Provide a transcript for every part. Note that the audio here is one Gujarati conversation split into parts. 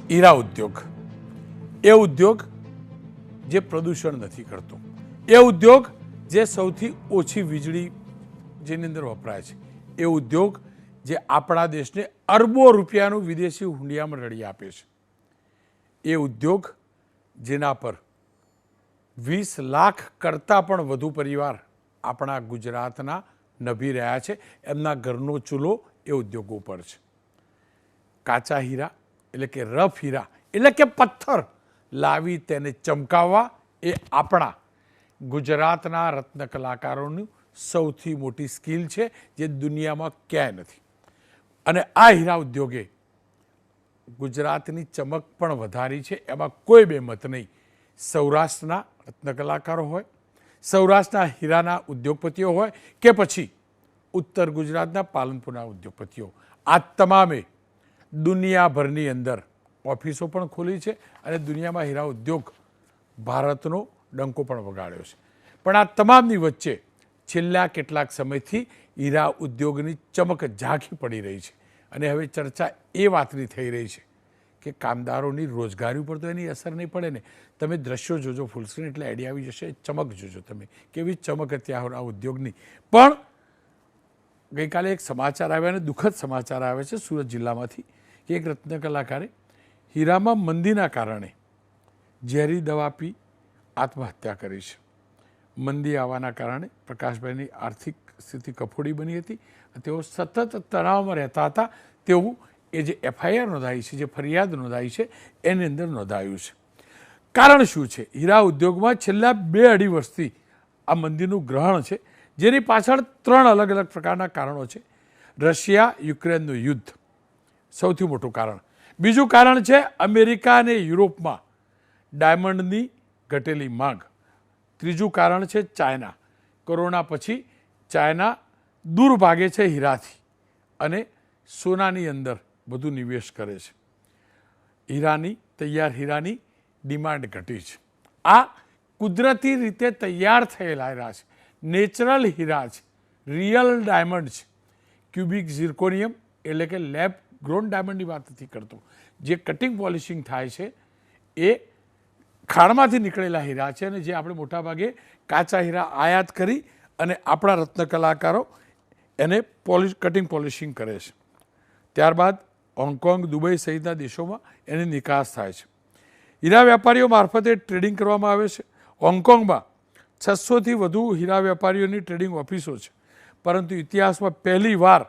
હીરા ઉદ્યોગ એ ઉદ્યોગ જે પ્રદૂષણ નથી કરતો, એ ઉદ્યોગ જે સૌથી ઓછી વીજળી જેની અંદર વપરાય છે, એ ઉદ્યોગ જે આપણા દેશને અરબો રૂપિયાનું વિદેશી હુંડિયામણ રળી આપે છે, એ ઉદ્યોગ જેના પર 20 લાખ કરતાં પણ વધુ પરિવાર આપણા ગુજરાતના નભી રહ્યા છે, એમના ઘરનો ચૂલો એ ઉદ્યોગો પર છે. કાચા હીરા એટલે કે રફ હીરા એટલે કે પથ્થર લાવી તેને ચમકાવવા એ આપણા ગુજરાતના રત્ન કલાકારોની સૌથી મોટી સ્કિલ છે, જે દુનિયામાં ક્યાંય નથી. અને આ હીરા ઉદ્યોગે ગુજરાતની ચમક પણ વધારી છે, એમાં કોઈ બેમત નહીં. સૌરાષ્ટ્રના રત્ન કલાકારો હોય, સૌરાષ્ટ્રના હીરાના ઉદ્યોગપતિઓ હોય કે પછી ઉત્તર ગુજરાતના પાલનપુરના ઉદ્યોગપતિઓ, આ તમામે દુનિયાભરની અંદર ઓફિસો પણ ખોલી છે અને દુનિયામાં હીરા ઉદ્યોગ ભારતનો ડંકો પણ વગાડ્યો છે. પણ આ તમામની વચ્ચે છેલ્લા કેટલાક સમયથી હીરા ઉદ્યોગની ચમક ઝાંખી પડી રહી છે અને હવે ચર્ચા એ વાતની થઈ રહી છે કે કામદારોની રોજગારી ઉપર તો એની અસર નહીં પડે ને. તમે દ્રશ્યો જોજો ફૂલ સ્ક્રીન એટલે આઈડિયા આવી જશે. ચમક જોજો તમે, કેવી ચમક ત્યાં આ ઉદ્યોગની. પણ ગઈકાલે એક સમાચાર આવ્યા અને દુઃખદ સમાચાર આવે છે સુરત જિલ્લામાંથી કે એક રત્ન કલાકારે હીરામાં મંદીના કારણે ઝેરી દવા પી આત્મહત્યા કરી છે. મંદી આવવાના કારણે પ્રકાશભાઈની આર્થિક સ્થિતિ કફોડી બની હતી. તેઓ સતત તણાવમાં રહેતા હતા તેવું એ જે એફઆઈઆર નોંધાઈ છે, જે ફરિયાદ નોંધાઈ છે, એની અંદર નોંધાયું છે. કારણ શું છે? હીરા ઉદ્યોગમાં છેલ્લા 2-2.5 વર્ષથી આ મંદીનું ગ્રહણ છે, જેની પાછળ 3 અલગ અલગ પ્રકારના કારણો છે. રશિયા યુક્રેનનું યુદ્ધ સૌથી મોટું કારણ. બીજું કારણ છે અમેરિકા અને યુરોપમાં ડાયમંડની ઘટેલી માંગ. ત્રીજું કારણ છે ચાઇના. કોરોના પછી ચાઇના દૂર ભાગે છે હીરાથી અને સોનાની અંદર બધું નિવેશ કરે છે. હીરાની, તૈયાર હીરાની ડિમાન્ડ ઘટી છે. આ કુદરતી રીતે તૈયાર થયેલા હીરા છે, નેચરલ હીરા છે, રિયલ ડાયમંડ છે. ક્યુબિક ઝિર્કોનિયમ એટલે કે લેબ ગ્રોન ડાયમંડની વાત નથી કરતો. જે કટિંગ પોલિશિંગ થાય છે એ ખાણમાંથી નીકળેલા હીરા છે અને જે આપણે મોટાભાગે કાચા હીરા આયાત કરી અને આપણા રત્ન કલાકારો એને કટિંગ પોલિશિંગ કરે છે. ત્યારબાદ હોંગકોંગ, દુબઈ સહિતના દેશોમાં એની નિકાસ થાય છે. હીરા વેપારીઓ મારફતે ટ્રેડિંગ કરવામાં આવે છે. હોંગકોંગમાં 600થી વધુ હીરા વેપારીઓની ટ્રેડિંગ ઓફિસો છે. પરંતુ ઇતિહાસમાં પહેલી વાર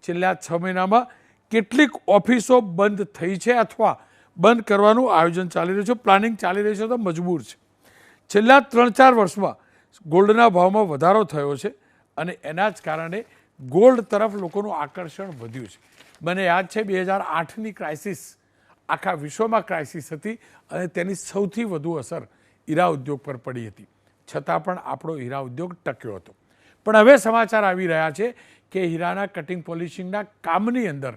છેલ્લા 6 મહિનામાં કેટલીક ઓફિસો બંધ થઈ છે અથવા બંધ કરવાનું આયોજન ચાલી રહ્યું છે, પ્લાનિંગ ચાલી રહ્યું છે, તો મજબૂર છે. છેલ્લા 3-4 વર્ષમાં ગોલ્ડના ભાવમાં વધારો થયો છે અને એના જ કારણે ગોલ્ડ તરફ લોકોનું આકર્ષણ વધ્યું છે. મને યાદ છે 2008ની ક્રાઇસિસ આખા વિશ્વમાં ક્રાઇસિસ હતી અને તેની સૌથી વધુ અસર હીરા ઉદ્યોગ પર પડી હતી. છતાં પણ આપણો હીરા ઉદ્યોગ ટક્યો હતો. પણ હવે સમાચાર આવી રહ્યા છે કે હીરાના કટિંગ પોલિશિંગના કામની અંદર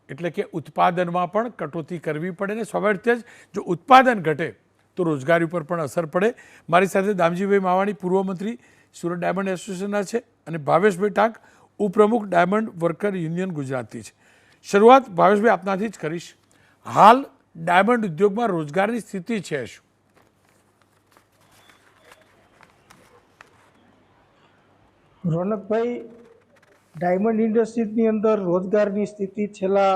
એટલે કે ઉત્પાદનમાં પણ કટોતી કરવી પડે ને સ્વાભાવિક જ જો ઉત્પાદન ઘટે તો રોજગારી ઉપર પણ અસર પડે. મારી સાથે દામજીભાઈ માવાણી, પૂર્વ મંત્રી, સુરત ડાયમંડ એસોસિએશનના છે અને ભાવેશભાઈ ટાંક, ઉપપ્રમુખ ડાયમંડ વર્કર યુનિયન ગુજરાતથી છે. શરૂઆત ભાવેશભાઈ આપનાથી જ કરીશ. હાલ ડાયમંડ ઉદ્યોગમાં રોજગારની સ્થિતિ છે શું? રોનકભાઈ, ડાયમંડ ઇન્ડસ્ટ્રીઝની અંદર રોજગારની સ્થિતિ છેલ્લા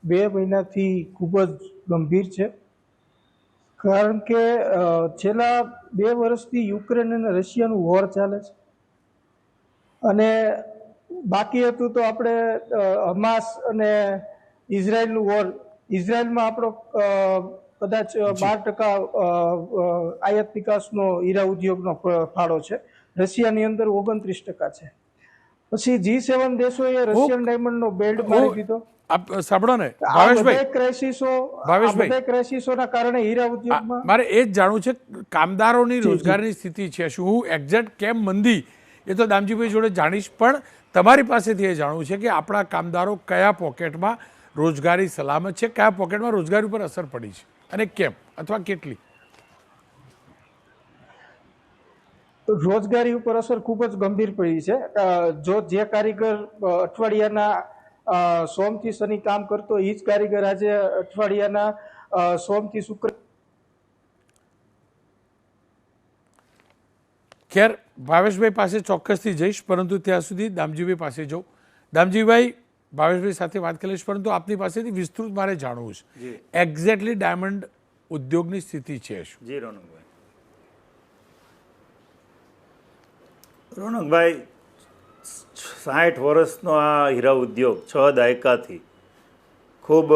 2 મહિનાથી ખૂબ જ ગંભીર છે. કારણ કે છેલ્લા 2 વર્ષથી યુક્રેન અને રશિયાનું વોર ચાલે છે અને બાકી હતું તો આપણે હમાસ અને ઇઝરાયલનું વોર. ઇઝરાયલમાં આપણો કદાચ 12% આયાત નિકાસનો હીરા ઉદ્યોગનો ફાળો છે. રશિયાની અંદર 29% છે. પછી G7 દેશોએ રશિયન ડાયમંડનો બેલ્ટ મારી દીધો. સાંભળો ને ભાવેશભાઈ, ક્રાઇસિસોના કારણે હીરા ઉદ્યોગમાં મારે એ જ જાણવું છે કામદારોની રોજગારની સ્થિતિ છે શું? હું એક્ઝેક્ટ કેમ મંદી એ તો દામજીભાઈ જોડે જાણીશ, પણ તમારી પાસેથી એ જાણવું છે કે આપણા કામદારો કયા પોકેટમાં રોજગારી સલામત છે, કયા પોકેટમાં રોજગારી ઉપર અસર પડી છે અને કેમ અથવા કેટલી? રોજગારી ઉપર અસર ખૂબ જ ગંભીર પડી છે. જો જે કારીગર અઠવાડિયાના સોમથી શનિ કામ કરતો એ જ કારીગર આજે અઠવાડિયાના સોમથી શુક્ર. ખેર, ભાવેશભાઈ પાસે ચોક્કસથી જઈશ, પરંતુ ત્યાં સુધી દામજીભાઈ પાસે જાઉં. દામજીભાઈ, ભાવેશભાઈ સાથે વાત કરીશ, પરંતુ આપની પાસેથી વિસ્તૃત મારે જાણવું છે એક્ઝેક્ટલી ડાયમંડ ઉદ્યોગની સ્થિતિ છે શું? જી રોનકભાઈ, 60 વર્ષનો આ હીરા ઉદ્યોગ 6 દાયકાથી ખૂબ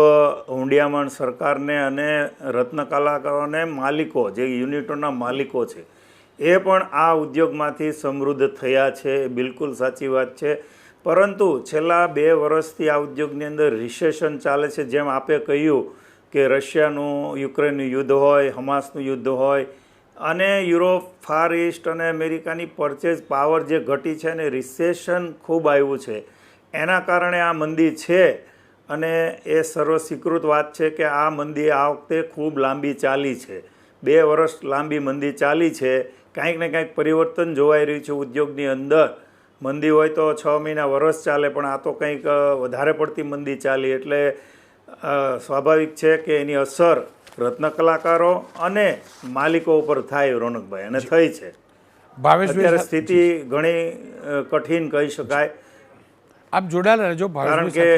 હુંડિયામણ સરકારને અને રત્ન કલાકારોને માલિકો, જે યુનિટોના માલિકો છે, એ પણ આ ઉદ્યોગમાંથી સમૃદ્ધ થયા છે. બિલકુલ સાચી વાત છે. પરંતુ છેલ્લા 2 વર્ષથી આ ઉદ્યોગની અંદર રિસેશન ચાલે છે. જેમ આપે કહ્યું કે રશિયાનું યુક્રેનનું યુદ્ધ હોય, હમાસનું યુદ્ધ હોય, અને યુરોપ, ફાર ઇસ્ટ અને અમેરિકાની પરચેઝ પાવર જે ઘટી છે અને રિસેશન ખૂબ આવ્યું છે, એના કારણે આ મંદી છે. અને એ સર્વસ્વીકૃત વાત છે કે આ મંદી આ વખતે ખૂબ લાંબી ચાલી છે. 2 વર્ષ લાંબી મંદી ચાલી છે. કાંઈક ને કાંઈક પરિવર્તન જોવાઈ રહ્યું છે ઉદ્યોગની અંદર. મંદી હોય તો 6 મહિના, વર્ષ ચાલે, પણ આ તો કંઈક વધારે પડતી મંદી ચાલી, એટલે સ્વાભાવિક છે કે એની અસર રત્ન કલાકારો અને માલિકો ઉપર થાય રોનકભાઈ, અને થઈ છે. અત્યારે સ્થિતિ ઘણી કઠિન કહી શકાય. આપ જોડાયેલા રહેજો, કારણ કે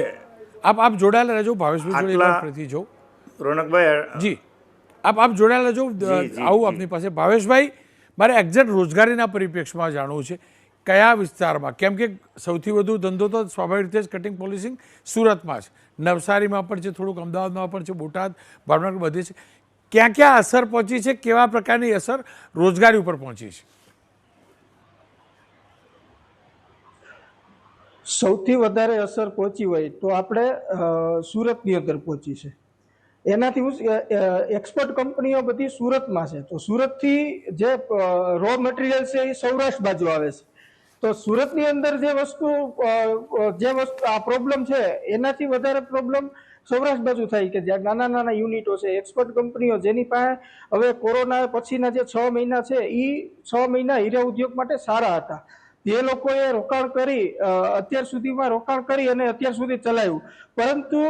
આપ જોડાયેલા રહેજો ભાવેશભાઈ જો રોનકભાઈ. જી, આપ જોડાયેલા રહેજો. આવું આપની પાસે. ભાવેશભાઈ, મારે એક્ઝેક્ટ રોજગારીના પરિપ્રેક્ષમાં જાણવું છે કયા વિસ્તારમાં, કેમ કે સૌથી વધુ ધંધો તો સ્વાભાવિક રીતે જ કટિંગ પોલિશિંગ સુરતમાં છે, નવસારીમાં પણ છે, થોડુંક અમદાવાદમાં પણ છે, બોટાદ, ભાવનગર બધે છે. ક્યાં ક્યાં અસર પહોંચી છે, કેવા પ્રકારની અસર રોજગારી ઉપર પહોંચી છે? સૌથી વધારે અસર પહોંચી હોય તો આપણે સુરતની અંદર પહોંચી છે. એનાથી એક્સપોર્ટ કંપનીઓ બધી સુરતમાં છે, તો સુરતથી જે રો મટીરિયલ છે એ સૌરાષ્ટ્ર બાજુ આવે છે. તો સુરતની અંદર જે વસ્તુ આ પ્રોબ્લેમ છે એનાથી વધારે પ્રોબ્લેમ સૌરાષ્ટ્ર બાજુ થાય કે જ્યાં નાના નાના યુનિટો છે, એક્સપોર્ટ કંપનીઓ જેની પાસે હવે કોરોના પછીના જે 6 મહિના છે એ 6 મહિના હીરા ઉદ્યોગ માટે સારા હતા. એ લોકોએ રોકાણ કરી, અત્યાર સુધીમાં રોકાણ કરી અને અત્યાર સુધી ચલાવ્યું, પરંતુ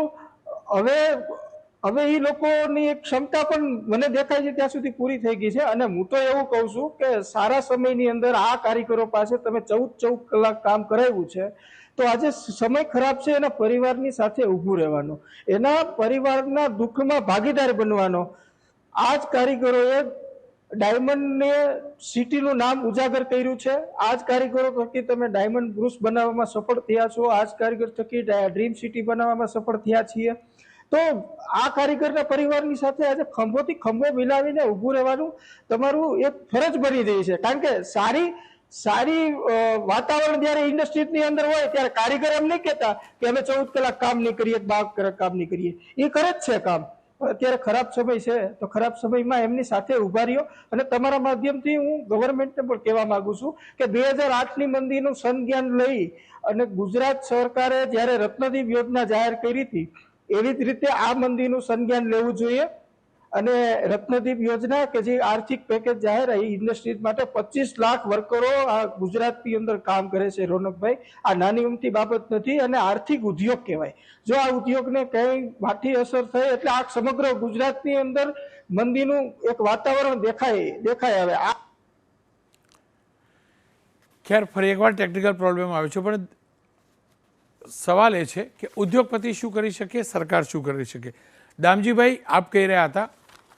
હવે એ લોકોની એક ક્ષમતા પણ મને દેખાય છે ત્યાં સુધી પૂરી થઈ ગઈ છે. અને હું તો એવું કહું છું કે સારા સમયની અંદર આ કારીગરો પાસે તમે 14 કલાક કામ કરાવ્યું છે, તો આજે સમય ખરાબ છે, એના પરિવારની સાથે ઊભું રહેવાનું, એના પરિવારના દુઃખમાં ભાગીદાર બનવાનો. આ જ કારીગરોએ ડાયમંડને સિટીનું નામ ઉજાગર કર્યું છે. આ જ કારીગરો થકી તમે ડાયમંડ બ્રુસ બનાવવામાં સફળ થયા છો. આ જ કારીગર થકી ડ્રીમ સિટી બનાવવામાં સફળ થયા છીએ. તો આ કારીગરના પરિવારની સાથે આજે ખંભોથી ખંભો મિલાવીને ઊભું રહેવાનું તમારું એક ફરજ બની રહી છે. કારણ કે સારી વાતાવરણ જ્યારે ઇન્ડસ્ટ્રીની અંદર હોય ત્યારે કારીગર એમ નહીં કહેતા કે અમે 14 કલાક કામ નહીં કરીએ, 12 કલાક કામ નહીં કરીએ, એ કરે જ છે કામ. અત્યારે ખરાબ સમય છે તો ખરાબ સમયમાં એમની સાથે ઉભા રહ્યો. અને તમારા માધ્યમથી હું ગવર્મેન્ટને પણ કહેવા માંગુ છું કે 2008ની મંદીનું સંજ્ઞાન લઈ અને ગુજરાત સરકારે જ્યારે રત્નદીપ યોજના જાહેર કરી હતી, એવી જ રીતે આ મંદીનું સંજ્ઞાન લેવું જોઈએ. અને રત્નદીપ યોજના કે જે આર્થિક પેકેજ જાહેર એ ઇન્ડસ્ટ્રીઝ માટે 25 લાખ વર્કરો આ ગુજરાતની અંદર કામ કરે છે. રોનકભાઈ, આ નાની ઉમતી બાબત નથી અને આર્થિક ઉદ્યોગ કહેવાય. જો આ ઉદ્યોગને કંઈ માઠી અસર થઈ એટલે આ સમગ્ર ગુજરાતની અંદર મંદીનું એક વાતાવરણ દેખાય. હવે આ ખેર, ફરી એકવાર ટેકનિકલ પ્રોબ્લેમ આવ્યો છે, પણ સવાલ એ છે કે ઉદ્યોગપતિ શું કરી શકે, સરકાર શું કરી શકે? દામજીભાઈ, આપ કહી રહ્યા હતા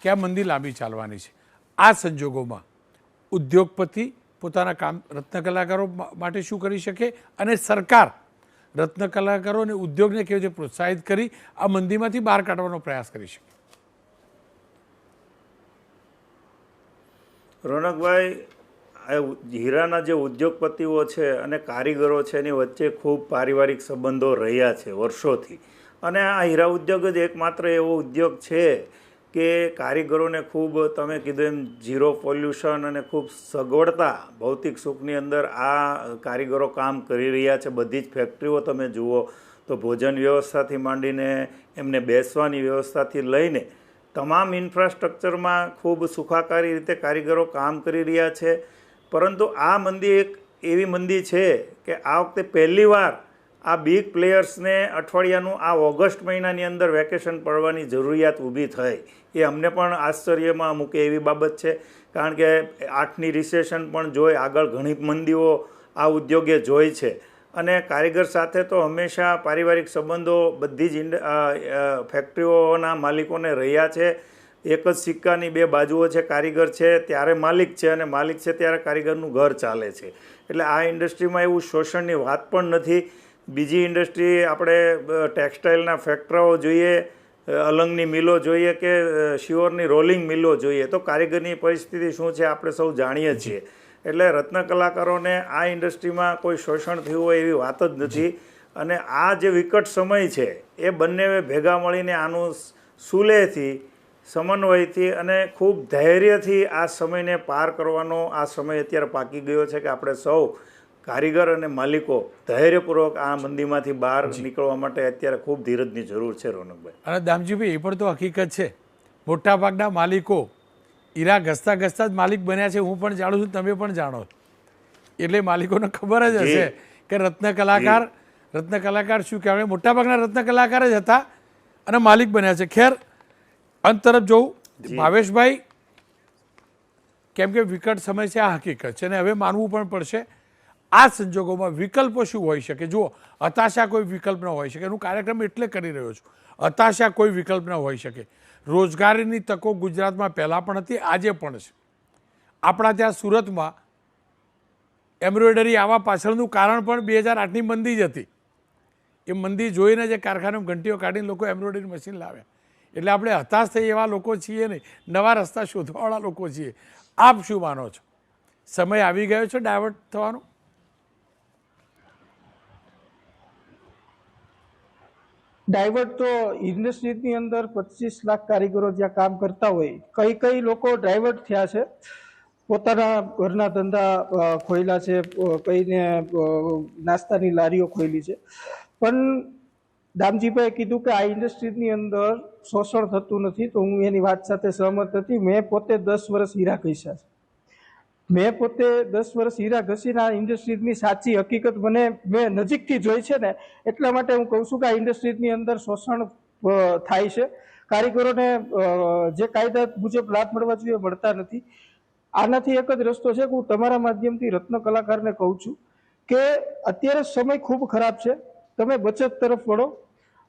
કે આ મંદી લાંબી ચાલવાની છે. આ સંજોગોમાં ઉદ્યોગપતિ પોતાના કામ રત્ન કલાકારો માટે શું કરી શકે, અને સરકાર રત્ન કલાકારો અને ઉદ્યોગને કેવી રીતે પ્રોત્સાહિત કરી આ મંદીમાંથી બહાર કાઢવાનો પ્રયાસ કરી શકે? રોનકભાઈ, હીરાના જે ઉદ્યોગપતિઓ છે અને કારીગરો છે એની વચ્ચે ખૂબ પારિવારિક સંબંધો રહ્યા છે વર્ષોથી. અને આ હીરા ઉદ્યોગ જ એકમાત્ર એવો ઉદ્યોગ છે કે કારીગરોને ખૂબ, તમે કીધું એમ, ઝીરો પોલ્યુશન અને ખૂબ સગવડતા, ભૌતિક સુખની અંદર આ કારીગરો કામ કરી રહ્યા છે. બધી જ ફેક્ટરીઓ તમે જુઓ તો ભોજન વ્યવસ્થાથી માંડીને એમને બેસવાની વ્યવસ્થાથી લઈને તમામ ઇન્ફ્રાસ્ટ્રક્ચરમાં ખૂબ સુખાકારી રીતે કારીગરો કામ કરી રહ્યા છે. પરંતુ આ મંદી એક એવી મંદી છે કે આ વખતે પહેલીવાર આ બિગ પ્લેયર્સને અઠવાડિયાનું આ ઓગસ્ટ મહિનાની અંદર વેકેશન પડવાની જરૂરિયાત ઊભી થઈ એ અમને પણ આશ્ચર્યમાં મૂકે એવી બાબત છે. કારણ કે 8ની રિસેશન પણ જોઈ, આગળ ઘણી મંદીઓ આ ઉદ્યોગે જોઈ છે. અને કારીગર સાથે તો હંમેશા પારિવારિક સંબંધો બધી જ ફેક્ટરીઓના માલિકોને રહ્યા છે. એક જ સિક્કાની બે બાજુઓ છે. કારીગર છે ત્યારે માલિક છે, અને માલિક છે ત્યારે કારીગરનું ઘર ચાલે છે. એટલે આ ઇન્ડસ્ટ્રીમાં એવું શોષણની વાત પણ નથી. બીજી ઇન્ડસ્ટ્રી આપણે ટેક્સટાઇલના ફેક્ટરીઓ જોઈએ, અલંગની મિલો જોઈએ કે શિયોરની રોલિંગ મિલો જોઈએ, તો કારીગરની પરિસ્થિતિ શું છે આપણે સૌ જાણીએ છીએ. એટલે રત્ન કલાકારોને આ ઇન્ડસ્ટ્રીમાં કોઈ શોષણ થયું હોય એવી વાત જ નથી. અને આ જે વિકટ સમય છે એ બંને ભેગા મળીને આનું સુલેહથી, સમન્વયથી અને ખૂબ ધૈર્યથી આ સમયને પાર કરવાનો આ સમય અત્યારે પાકી ગયો છે કે આપણે સૌ કારીગર અને માલિકો ધૈર્યપૂર્વક આ મંદીમાંથી બહાર નીકળવા માટે અત્યારે ખૂબ ધીરજની જરૂર છે. રોનકભાઈ અને દામજીભાઈ, એ પણ તો હકીકત છે, મોટાભાગના માલિકો હીરા ઘસતા ઘસતા જ માલિક બન્યા છે. હું પણ જાણું છું, તમે પણ જાણો. એટલે માલિકોને ખબર જ હશે કે રત્ન કલાકાર શું કહેવાય. મોટાભાગના રત્ન કલાકાર જ હતા અને માલિક બન્યા છે. ખેર, અંત તરફ જોઉં ભાવેશભાઈ, કેમ કે વિકટ સમય છે, આ હકીકત છે અને હવે માનવું પણ પડશે. આ સંજોગોમાં વિકલ્પો શું હોઈ શકે? જુઓ, હતાશા કોઈ વિકલ્પ ન હોઈ શકે. એનું કાર્યક્રમ એટલે કરી રહ્યો છું, હતાશા કોઈ વિકલ્પ ન હોઈ શકે. રોજગારીની તકો ગુજરાતમાં પહેલાં પણ હતી, આજે પણ છે. આપણા ત્યાં સુરતમાં એમ્બ્રોઇડરી આવવા પાછળનું કારણ પણ 2008ની મંદી જ હતી. એ મંદી જોઈને જે કારખાનામાં ઘંટીઓ કાઢીને લોકો એમ્બ્રોઇડરી મશીન લાવ્યા. એટલે આપણે હતાશ થઈ એવા લોકો છીએ નહીં, નવા રસ્તા શોધવાવાળા લોકો છીએ. આપ શું માનો છો? સમય આવી ગયો છે ડાયવર્ટ થવાનો? ડાયવર્ટ તો ઇન્ડસ્ટ્રીની અંદર 25 લાખ કારીગરો જ્યાં કામ કરતા હોય, કઈ લોકો ડાયવર્ટ થયા છે, પોતાના ઘરના ધંધા ખોલ્યા છે, કઈને નાસ્તાની લારીઓ ખોલી છે. પણ દામજીભાઈ કીધું કે આ ઇન્ડસ્ટ્રીની અંદર શોષણ થતું નથી, તો હું એની વાત સાથે સહમત નથી. મેં પોતે 10 વર્ષ હીરા ઘસ્યા છે. મેં પોતે 10 વર્ષ હીરા ઘસીને આ ઇન્ડસ્ટ્રીની સાચી હકીકત મેં નજીકથી જોઈ છે ને, એટલા માટે હું કહું છું કે આ ઇન્ડસ્ટ્રીની અંદર શોષણ થાય છે. કારીગરોને જે કાયદા મુજબ લાભ મળવા જોઈએ મળતા નથી. આનાથી એક જ રસ્તો છે કે હું તમારા માધ્યમથી રત્ન કલાકારને કહું છું કે અત્યારે સમય ખૂબ ખરાબ છે, તમે બચત તરફ વળો.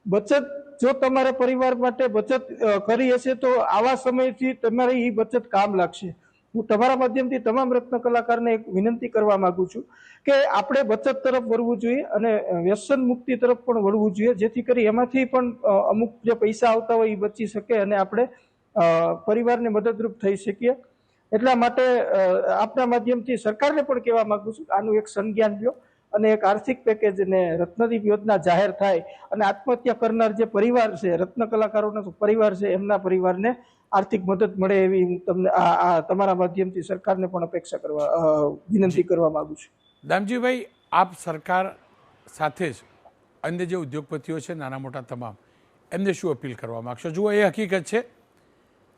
બચત જો તમારા પરિવાર માટે બચત કરી હશે તો આવા સમયથી તમારી એ બચત કામ લાગશે. હું તમારા માધ્યમથી તમામ રત્ન કલાકારને એક વિનંતી કરવા માંગુ છું કે આપણે બચત તરફ વળવું જોઈએ અને વ્યસન મુક્તિ તરફ પણ વળવું જોઈએ, જેથી કરી એમાંથી પણ અમુક જે પૈસા આવતા હોય એ બચી શકે અને આપણે પરિવારને મદદરૂપ થઈ શકીએ. એટલા માટે આપના માધ્યમથી સરકારને પણ કહેવા માંગુ છું કે આનું એક સંજ્ઞાન લ્યો અને એક આર્થિક પેકેજ ને રત્નદીપ યોજના જાહેર થાય અને આત્મહત્યા કરનાર જે પરિવાર છે, રત્ન કલાકારોનો પરિવાર છે, એમના પરિવારને આર્થિક મદદ મળે એવી હું તમને તમારા માધ્યમથી સરકારને પણ અપેક્ષા કરવા વિનંતી કરવા માંગુ છું. દામજીભાઈ, આપ સરકાર સાથે જ અન્ય જે ઉદ્યોગપતિઓ છે, નાના મોટા તમામ, એમને શું અપીલ કરવા માગશો? જુઓ, એ હકીકત છે,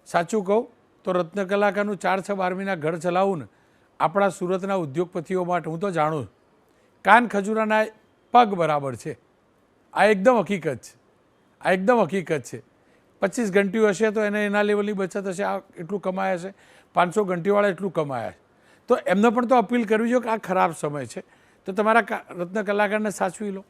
સાચું કહું તો રત્ન કલાકારનું 4-6-12 મહિના ઘર ચલાવવું ને આપણા સુરતના ઉદ્યોગપતિઓ માટે, હું તો જાણું, કાન ખજૂરાના પગ બરાબર છે. આ એકદમ હકીકત છે, આ એકદમ હકીકત છે. 25 ઘંટીઓ હશે તો એને એના લેવલની બચત હશે, આ એટલું કમાયા છે. 500 ઘંટીવાળા એટલું કમાયા છે. તો એમને પણ તો અપીલ કરવી જોઈએ કે આ ખરાબ સમય છે, તો તમારા રત્ન કલાકારને સાચવી લો.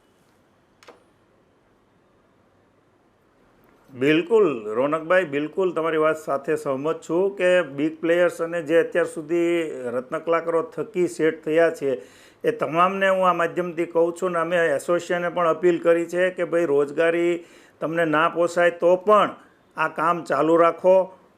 બિલકુલ રોનકભાઈ, બિલકુલ તમારી વાત સાથે સહમત છું કે બિગ પ્લેયર્સ અને જે અત્યાર સુધી રત્ન કલાકારો થકી સેટ થયા છે એ તમામને હું આ માધ્યમથી કહું છું ને અમે એસોસિએશને પણ અપીલ કરી છે કે ભાઈ રોજગારી તમને ના પોસાય તો પણ આ કામ ચાલુ રાખો.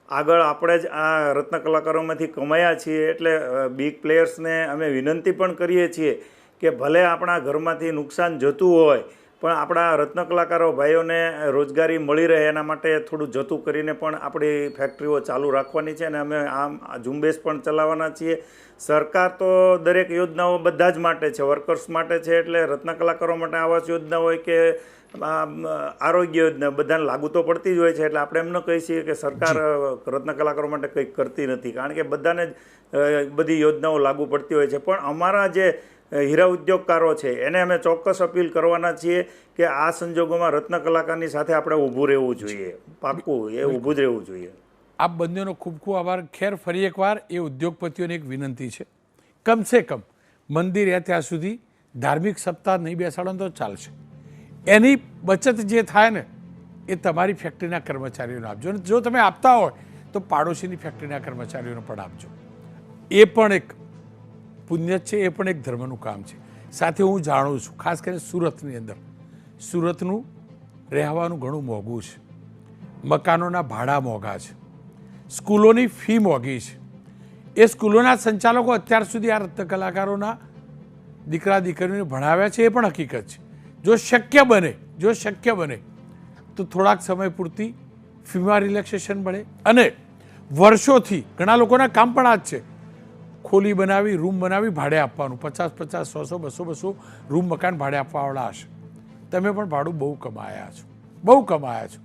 આગળ આપણે જ આ રત્ન કલાકારોમાંથી કમાયા છીએ એટલે બિગ પ્લેયર્સને અમે વિનંતી પણ કરીએ છીએ કે ભલે આપણા ઘરમાંથી નુકસાન જતું હોય પણ આપણા રત્ન કલાકારો ભાઈઓને રોજગારી મળી રહે એના માટે થોડું જતું કરીને પણ આપણી ફેક્ટરીઓ ચાલુ રાખવાની છે અને અમે આમ ઝુંબેશ પણ ચલાવવાના છીએ. સરકાર તો દરેક યોજનાઓ બધા જ માટે છે, વર્કર્સ માટે છે, એટલે રત્ન કલાકારો માટે આવાસ યોજના હોય કે આરોગ્ય યોજના બધાને લાગુ તો પડતી જ હોય છે. એટલે આપણે એમ ન કહી શકીએ કે સરકાર રત્ન કલાકારો માટે કંઈક કરતી નથી, કારણ કે બધાને જ બધી યોજનાઓ લાગુ પડતી હોય છે. પણ અમારા જે હીરા ઉદ્યોગકારો છે એને અમે ચોક્કસ અપીલ કરવાના છીએ કે આ સંજોગોમાં રત્ન કલાકારની સાથે આપણે ઊભું રહેવું જોઈએ, પાક્કું એ ઊભું જ રહેવું જોઈએ. આપ બંનેનો ખૂબ ખૂબ આભાર. ખેર ફરી એકવાર એ ઉદ્યોગપતિઓને એક વિનંતી છે, કમસે કમ મંદિર એ ત્યાં સુધી ધાર્મિક સપ્તાહ નહીં બેસાડો તો ચાલશે. એની બચત જે થાય ને એ તમારી ફેક્ટરીના કર્મચારીઓને આપજો, અને જો તમે આપતા હોય તો પાડોશીની ફેક્ટરીના કર્મચારીઓને પણ આપજો. એ પણ એક પુણ્ય છે, એ પણ એક ધર્મનું કામ છે. સાથે હું જાણું છું, ખાસ કરીને સુરતની અંદર સુરતનું રહેવાનું ઘણું મોંઘું છે, મકાનોના ભાડા મોંઘા છે, સ્કૂલોની ફી મોંઘી છે. એ સ્કૂલોના સંચાલકો અત્યાર સુધી આ રત્ન કલાકારોના દીકરા દીકરીઓને ભણાવ્યા છે, એ પણ હકીકત છે. જો શક્ય બને તો થોડાક સમય પૂરતી ફીમાં રિલેક્સેશન મળે. અને વર્ષોથી ઘણા લોકોના કામ પણ આ જ છે, ખોલી બનાવી રૂમ બનાવી ભાડે આપવાનું, 50-50, 100-200 રૂમ મકાન ભાડે આપવાવાળા હશે. તમે પણ ભાડું બહુ કમાયા છો.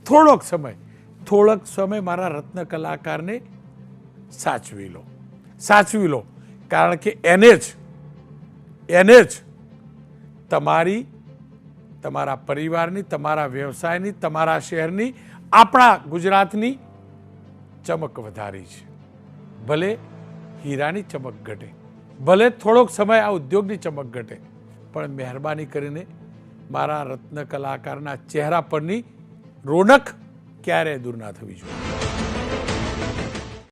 થોડોક સમય મારા રત્ન કલાકારને સાચવી લો, કારણ કે એને જ તમારા પરિવારની, તમારા વ્યવસાયની, તમારા શહેરની, આપણા ગુજરાતની ચમક વધારી છે. ભલે હીરાની ચમક ઘટે, ભલે થોડોક સમય આ ઉદ્યોગની ચમક ઘટે, પણ મહેરબાની કરીને મારા રત્ન કલાકારના ચહેરા પરની રોનક ક્યારેય દૂર ના થવી જોઈએ.